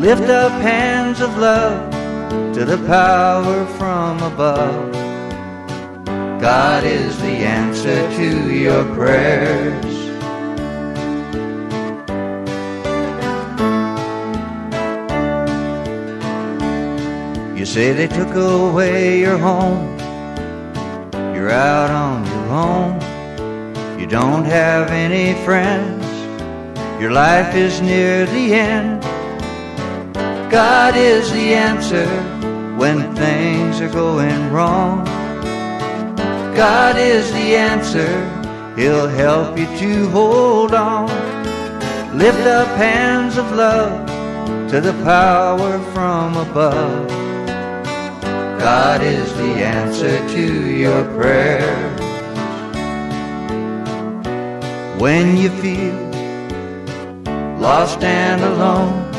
Lift up hands of love to the power from above. God is the answer to your prayers. You say they took away your home, you're out on your own, you don't have any friends, your life is near the end. God is the answer when things are going wrong. God is the answer, He'll help you to hold on. Lift up hands of love to the power from above. God is the answer to your prayers. When you feel lost and alone,